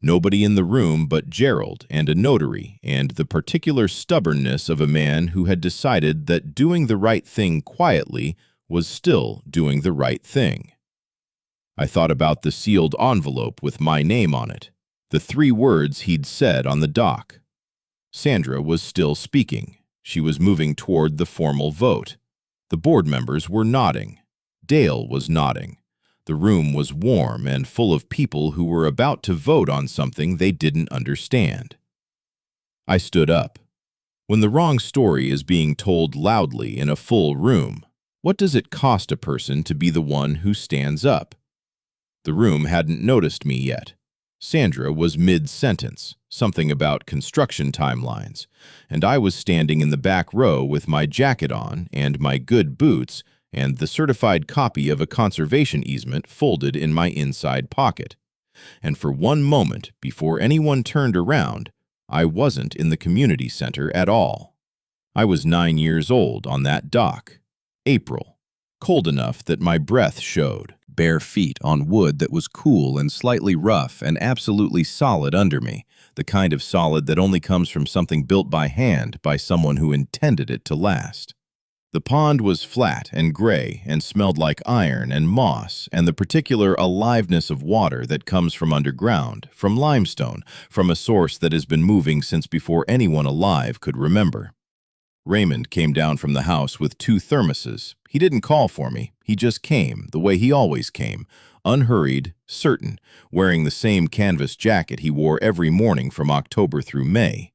[SPEAKER 3] Nobody in the room but Gerald and a notary and the particular stubbornness of a man who had decided that doing the right thing quietly was still doing the right thing. I thought about the sealed envelope with my name on it, the 3 words he'd said on the dock. Sandra was still speaking. She was moving toward the formal vote. The board members were nodding. Dale was nodding. The room was warm and full of people who were about to vote on something they didn't understand. I stood up. When the wrong story is being told loudly in a full room, what does it cost a person to be the one who stands up? The room hadn't noticed me yet. Sandra was mid-sentence, something about construction timelines, and I was standing in the back row with my jacket on and my good boots and the certified copy of a conservation easement folded in my inside pocket. And for one moment, before anyone turned around, I wasn't in the community center at all. I was 9 years old on that dock. April. Cold enough that my breath showed. Bare feet on wood that was cool and slightly rough and absolutely solid under me, the kind of solid that only comes from something built by hand by someone who intended it to last. The pond was flat and gray and smelled like iron and moss and the particular aliveness of water that comes from underground, from limestone, from a source that has been moving since before anyone alive could remember. Raymond came down from the house with 2 thermoses. He didn't call for me. He just came, the way he always came, unhurried, certain, wearing the same canvas jacket he wore every morning from October through May.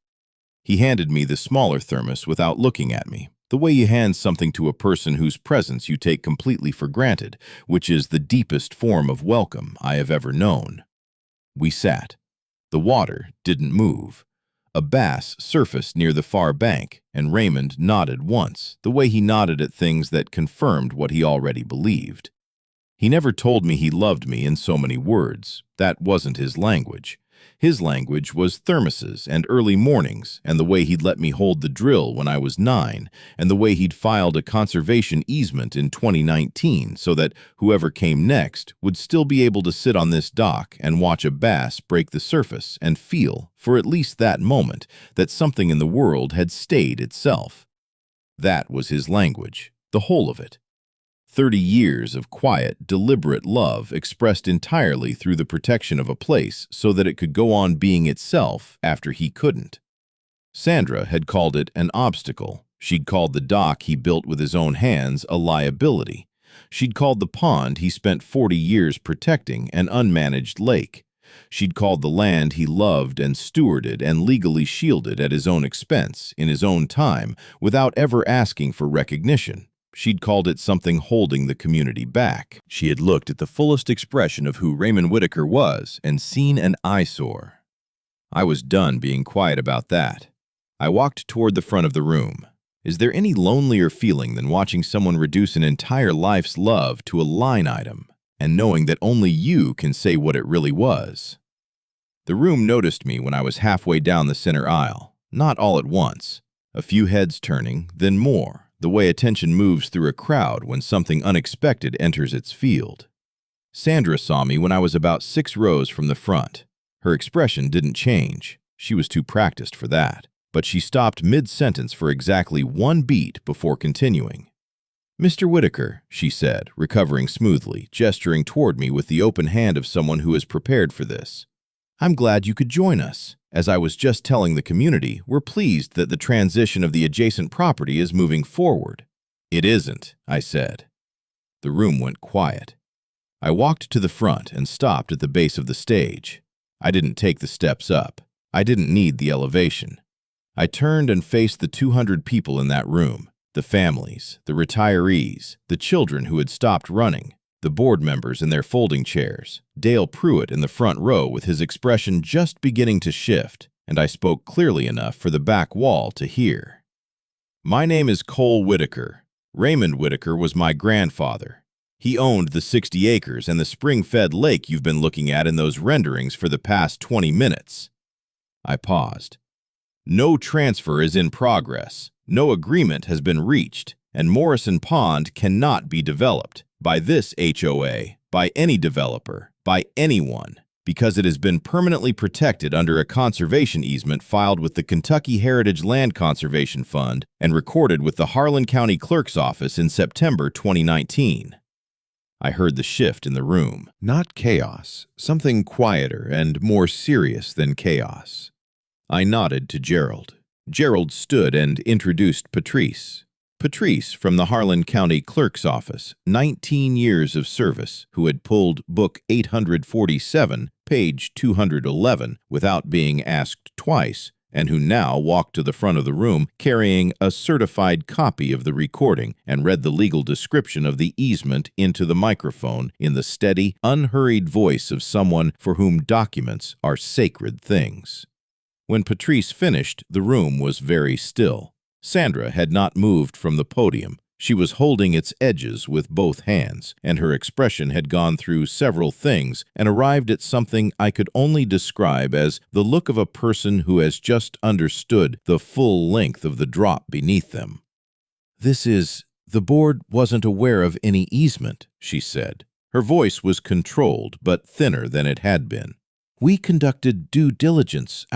[SPEAKER 3] He handed me the smaller thermos without looking at me, the way you hand something to a person whose presence you take completely for granted, which is the deepest form of welcome I have ever known. We sat. The water didn't move. A bass surfaced near the far bank, and Raymond nodded once, the way he nodded at things that confirmed what he already believed. He never told me he loved me in so many words. That wasn't his language. His language was thermoses and early mornings, and the way he'd let me hold the drill when I was 9, and the way he'd filed a conservation easement in 2019 so that whoever came next would still be able to sit on this dock and watch a bass break the surface and feel, for at least that moment, that something in the world had stayed itself. That was his language, the whole of it. 30 years of quiet, deliberate love expressed entirely through the protection of a place so that it could go on being itself after he couldn't. Sandra had called it an obstacle. She'd called the dock he built with his own hands a liability. She'd called the pond he spent 40 years protecting an unmanaged lake. She'd called the land he loved and stewarded and legally shielded at his own expense, in his own time, without ever asking for recognition. She'd called it something holding the community back. She had looked at the fullest expression of who Raymond Whitaker was and seen an eyesore. I was done being quiet about that. I walked toward the front of the room. Is there any lonelier feeling than watching someone reduce an entire life's love to a line item and knowing that only you can say what it really was? The room noticed me when I was halfway down the center aisle, not all at once. A few heads turning, then more. The way attention moves through a crowd when something unexpected enters its field. Sandra saw me when I was about 6 rows from the front. Her expression didn't change. She was too practiced for that. But she stopped mid-sentence for exactly 1 beat before continuing. "Mr. Whitaker," she said, recovering smoothly, gesturing toward me with the open hand of someone who is prepared for this. "I'm glad you could join us. As I was just telling the community, we're pleased that the transition of the adjacent property is moving forward." "It isn't," I said. The room went quiet. I walked to the front and stopped at the base of the stage. I didn't take the steps up. I didn't need the elevation. I turned and faced the 200 people in that room, the families, the retirees, the children who had stopped running, the board members in their folding chairs, Dale Pruitt in the front row with his expression just beginning to shift, and I spoke clearly enough for the back wall to hear. "My name is Cole Whitaker. Raymond Whitaker was my grandfather. He owned the 60 acres and the spring-fed lake you've been looking at in those renderings for the past 20 minutes. I paused. "No transfer is in progress. No agreement has been reached, and Morrison Pond cannot be developed by this HOA, by any developer, by anyone, because it has been permanently protected under a conservation easement filed with the Kentucky Heritage Land Conservation Fund and recorded with the Harlan County Clerk's Office in September 2019. I heard the shift in the room. Not chaos, something quieter and more serious than chaos. I nodded to Gerald. Gerald stood and introduced Patrice. Patrice from the Harlan County Clerk's Office, 19 years of service, who had pulled Book 847, page 211, without being asked twice, and who now walked to the front of the room carrying a certified copy of the recording and read the legal description of the easement into the microphone in the steady, unhurried voice of someone for whom documents are sacred things. When Patrice finished, the room was very still. Sandra had not moved from the podium. She was holding its edges with both hands, and her expression had gone through several things and arrived at something I could only describe as the look of a person who has just understood the full length of the drop beneath them. The board wasn't aware of any easement," she said. Her voice was controlled, but thinner than it had been. "We conducted due diligence.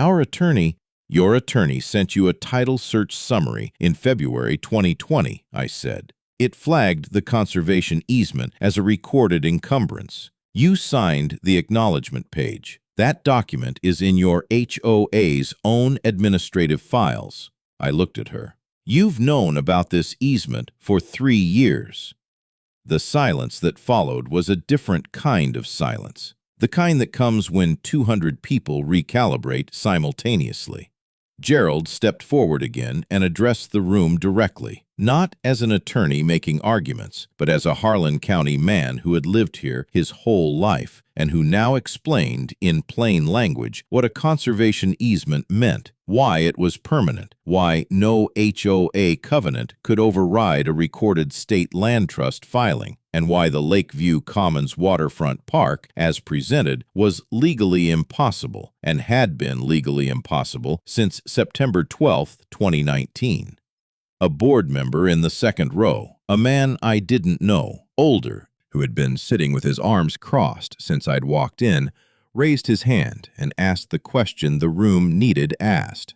[SPEAKER 3] Your attorney sent you a title search summary in February 2020, I said. It flagged the conservation easement as a recorded encumbrance. You signed the acknowledgement page. That document is in your HOA's own administrative files." I looked at her. "You've known about this easement for 3 years." The silence that followed was a different kind of silence, the kind that comes when 200 people recalibrate simultaneously. Gerald stepped forward again and addressed the room directly, not as an attorney making arguments, but as a Harlan County man who had lived here his whole life and who now explained in plain language what a conservation easement meant, why it was permanent, why no HOA covenant could override a recorded state land trust filing, and why the Lakeview Commons waterfront park, as presented, was legally impossible and had been legally impossible since September 12, 2019. A board member in the second row, a man I didn't know, older, who had been sitting with his arms crossed since I'd walked in, raised his hand and asked the question the room needed asked.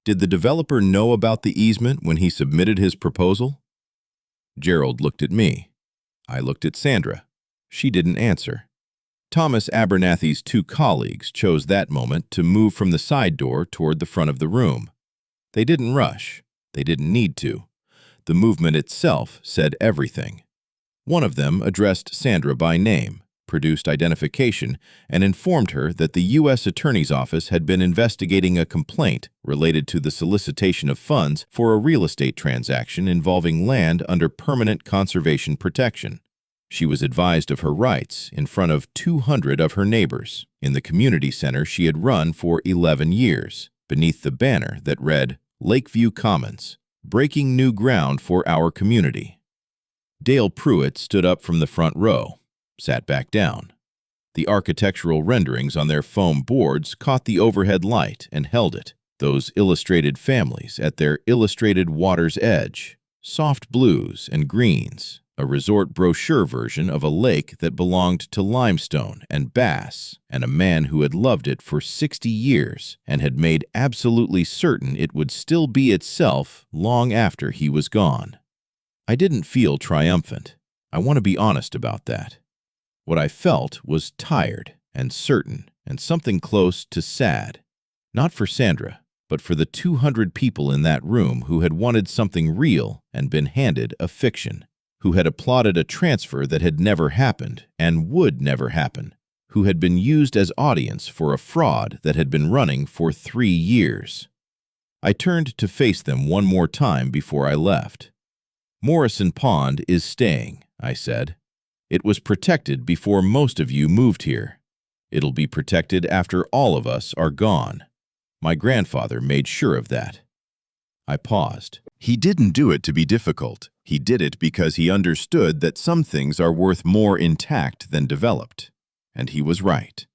[SPEAKER 3] Did the developer know about the easement when he submitted his proposal? Gerald looked at me. I looked at Sandra. She didn't answer. Thomas Abernathy's 2 colleagues chose that moment to move from the side door toward the front of the room. They didn't rush. They didn't need to. The movement itself said everything. One of them addressed Sandra by name, produced identification, and informed her that the U.S. Attorney's Office had been investigating a complaint related to the solicitation of funds for a real estate transaction involving land under permanent conservation protection. She was advised of her rights in front of 200 of her neighbors in the community center she had run for 11 years, beneath the banner that read, Lakeview Commons, breaking new ground for our community. Dale Pruitt stood up from the front row, sat back down. The architectural renderings on their foam boards caught the overhead light and held it. Those illustrated families at their illustrated water's edge, soft blues and greens, a resort brochure version of a lake that belonged to limestone and bass, and a man who had loved it for 60 years and had made absolutely certain it would still be itself long after he was gone. I didn't feel triumphant. I want to be honest about that. What I felt was tired and certain and something close to sad. Not for Sandra, but for the 200 people in that room who had wanted something real and been handed a fiction, who had applauded a transfer that had never happened and would never happen, who had been used as audience for a fraud that had been running for 3 years. I turned to face them one more time before I left. Morrison Pond is staying, I said. It was protected before most of you moved here. It'll be protected after all of us are gone. My grandfather made sure of that. I paused. He didn't do it to be difficult. He did it because he understood that some things are worth more intact than developed. And he was right.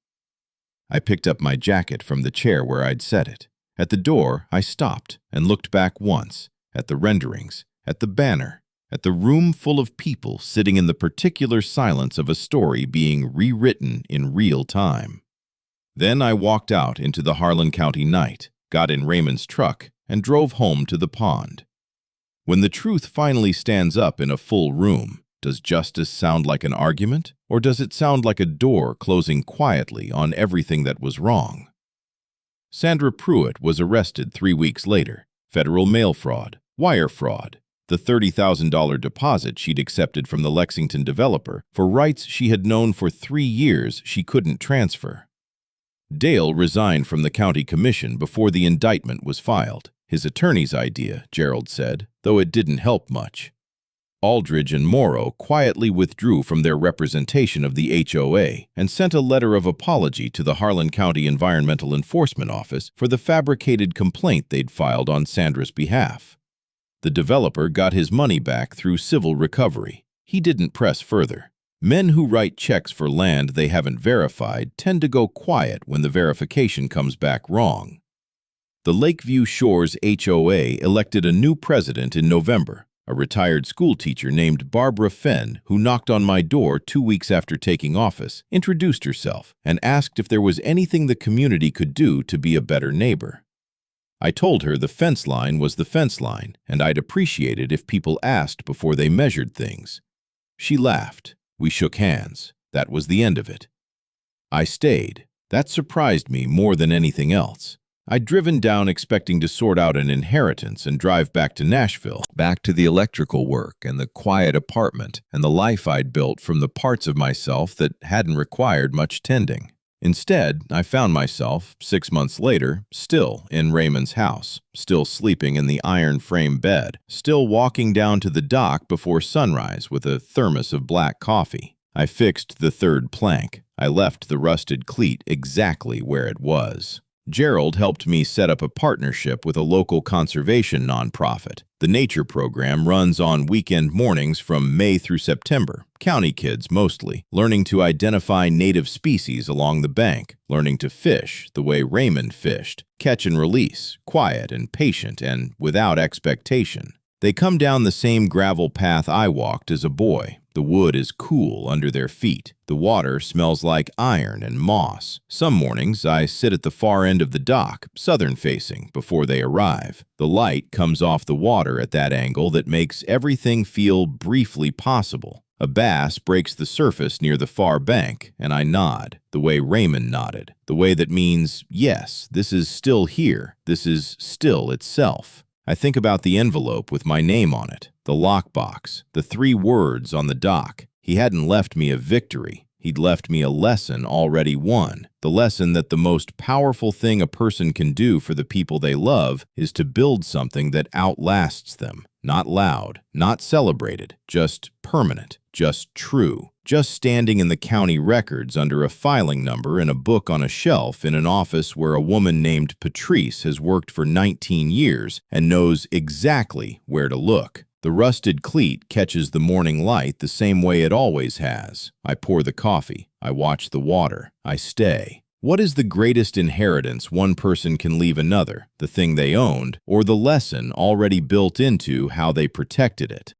[SPEAKER 3] I picked up my jacket from the chair where I'd set it. At the door, I stopped and looked back once, at the renderings, at the banner, at the room full of people sitting in the particular silence of a story being rewritten in real time. Then I walked out into the Harlan County night, got in Raymond's truck, and drove home to the pond. When the truth finally stands up in a full room, does justice sound like an argument, or does it sound like a door closing quietly on everything that was wrong? Sandra Pruitt was arrested 3 weeks later. Federal mail fraud, wire fraud, the $30,000 deposit she'd accepted from the Lexington developer for rights she had known for 3 years she couldn't transfer. Dale resigned from the county commission before the indictment was filed. His attorney's idea, Gerald said, though it didn't help much. Aldridge and Morrow quietly withdrew from their representation of the HOA and sent a letter of apology to the Harlan County Environmental Enforcement Office for the fabricated complaint they'd filed on Sandra's behalf. The developer got his money back through civil recovery. He didn't press further. Men who write checks for land they haven't verified tend to go quiet when the verification comes back wrong. The Lakeview Shores HOA elected a new president in November, a retired schoolteacher named Barbara Fenn, who knocked on my door 2 weeks after taking office, introduced herself, and asked if there was anything the community could do to be a better neighbor. I told her the fence line was the fence line, and I'd appreciate it if people asked before they measured things. She laughed. We shook hands. That was the end of it. I stayed. That surprised me more than anything else. I'd driven down expecting to sort out an inheritance and drive back to Nashville, back to the electrical work and the quiet apartment and the life I'd built from the parts of myself that hadn't required much tending. Instead, I found myself, 6 months later, still in Raymond's house, still sleeping in the iron-frame bed, still walking down to the dock before sunrise with a thermos of black coffee. I fixed the third plank. I left the rusted cleat exactly where it was. Gerald helped me set up a partnership with a local conservation nonprofit. The nature program runs on weekend mornings from May through September, county kids mostly, learning to identify native species along the bank, learning to fish the way Raymond fished, catch and release, quiet and patient and without expectation. They come down the same gravel path I walked as a boy. The wood is cool under their feet. The water smells like iron and moss. Some mornings I sit at the far end of the dock, southern-facing, before they arrive. The light comes off the water at that angle that makes everything feel briefly possible. A bass breaks the surface near the far bank, and I nod, the way Raymond nodded, the way that means, yes, this is still here, this is still itself. I think about the envelope with my name on it, the lockbox, the 3 words on the dock. He hadn't left me a victory. He'd left me a lesson already won. The lesson that the most powerful thing a person can do for the people they love is to build something that outlasts them. Not loud, not celebrated, just permanent, just true. Just standing in the county records under a filing number in a book on a shelf in an office where a woman named Patrice has worked for 19 years and knows exactly where to look. The rusted cleat catches the morning light the same way it always has. I pour the coffee. I watch the water. I stay. What is the greatest inheritance one person can leave another, the thing they owned, or the lesson already built into how they protected it?